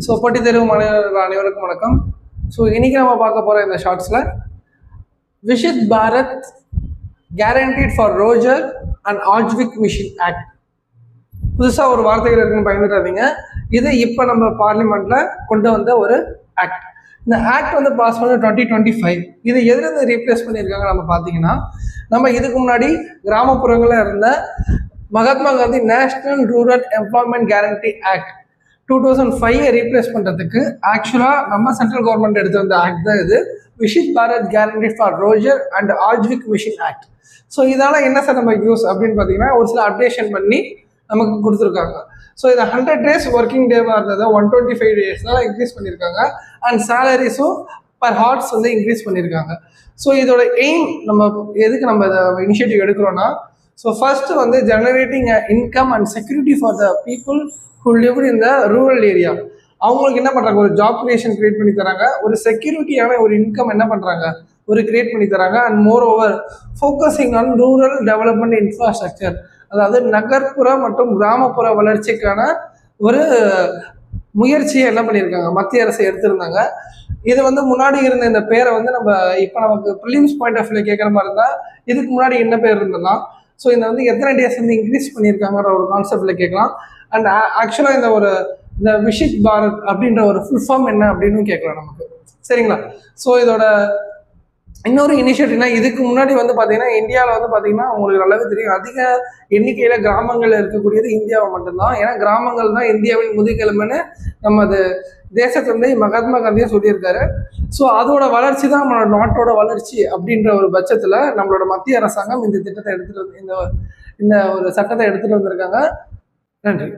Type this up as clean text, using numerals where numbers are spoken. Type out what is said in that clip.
So போட்டித் தேர்வு மாணவர்கள் அனைவருக்கும் வணக்கம். ஸோ இன்னைக்கு நம்ம பார்க்க போகிற இந்த ஷார்ட்ஸில் Viksit Bharat guaranteed for Rozgar and Ajeevika mission act. புதுசாக ஒரு வார்த்தைகள் இருக்குன்னு பயந்துடாதீங்க. இது இப்போ நம்ம பார்லிமெண்ட்டில் கொண்டு வந்த ஒரு ஆக்ட். இந்த ஆக்ட் வந்து பாஸ் பண்ண 2025. இது எதுலேருந்து ரீப்ளேஸ் பண்ணியிருக்காங்க நம்ம பார்த்தீங்கன்னா, நம்ம இதுக்கு முன்னாடி கிராமப்புறங்களில் இருந்த Mahatma Gandhi national rural employment guarantee act 2005 replace பண்ணுறதுக்கு ஆக்சுவலாக நம்ம சென்ட்ரல் கவர்மெண்ட் எடுத்து வந்த ஆக்ட் தான் இது, Viksit Bharat guarantee for Rozgar and Ajeevika mission act. So இதால் என்ன சார் நம்ம யூஸ் அப்படின்னு பார்த்தீங்கன்னா, ஒரு சில அப்டேஷன் பண்ணி நமக்கு கொடுத்துருக்காங்க. ஸோ இதை 100 days ஒர்க்கிங் டேவாக இருந்ததை 125 days இன்க்ரீஸ் பண்ணியிருக்காங்க. அண்ட் சேலரிஸும் பர் ஹார்ட்ஸ் வந்து இன்க்ரீஸ் பண்ணியிருக்காங்க. ஸோ இதோட எய்ம் நம்ம எதுக்கு நம்ம இதை இனிஷியேட்டிவ் எடுக்கிறோன்னா, ஸோ ஃபர்ஸ்ட் வந்து generating income and security for the people who live in the rural area. அவங்களுக்கு என்ன பண்ணுறாங்க, ஒரு ஜாப் கிரியேஷன் கிரியேட் பண்ணி தராங்க, ஒரு செக்யூரிட்டியான ஒரு இன்கம் என்ன பண்ணுறாங்க, ஒரு கிரியேட் பண்ணி தராங்க. And more over focusing on rural development infrastructure, அதாவது நகர்ப்புற மற்றும் கிராமப்புற வளர்ச்சிக்கான ஒரு முயற்சியை என்ன பண்ணியிருக்காங்க, மத்திய அரசு எடுத்திருந்தாங்க. இது வந்து முன்னாடி இருந்த இந்த பேரை வந்து நம்ம இப்போ நமக்கு ப்ரிலிம்ஸ் பாயிண்ட் ஆஃப் வியூ கேட்குற மாதிரி இருந்தால் இதுக்கு முன்னாடி என்ன பேர் இருந்ததுன்னா, ஸோ இதை வந்து எத்தனை டேஸ் வந்து இன்க்ரீஸ் பண்ணியிருக்காங்கன்ற ஒரு கான்செப்டில் கேட்கலாம். அண்ட் ஆக்சுவலாக இந்த விஷித் பாரத் அப்படின்ற ஒரு ஃபுல் ஃபார்ம் என்ன அப்படின்னு கேட்கலாம் நமக்கு, சரிங்களா? ஸோ இதோட இன்னொரு இனிஷியேட்டிவ்னா, இதுக்கு முன்னாடி வந்து பார்த்தீங்கன்னா இந்தியாவில் வந்து பார்த்தீங்கன்னா உங்களுக்கு நல்லாவே தெரியும், அதிக எண்ணிக்கையில் கிராமங்கள் இருக்கக்கூடியது இந்தியாவை மட்டும்தான். ஏன்னா கிராமங்கள் தான் இந்தியாவின் முதுகெலும்புன்னு நம்ம அது தேசத்தந்தை மகாத்மா காந்தியே சொல்லியிருக்காரு. ஸோ அதோட வளர்ச்சி தான் நம்மளோட நாட்டோட வளர்ச்சி அப்படின்ற ஒரு பட்சத்தில் நம்மளோட மத்திய அரசாங்கம் இந்த திட்டத்தை எடுத்துகிட்டு இந்த ஒரு சட்டத்தை எடுத்துகிட்டு வந்திருக்காங்க. நன்றி.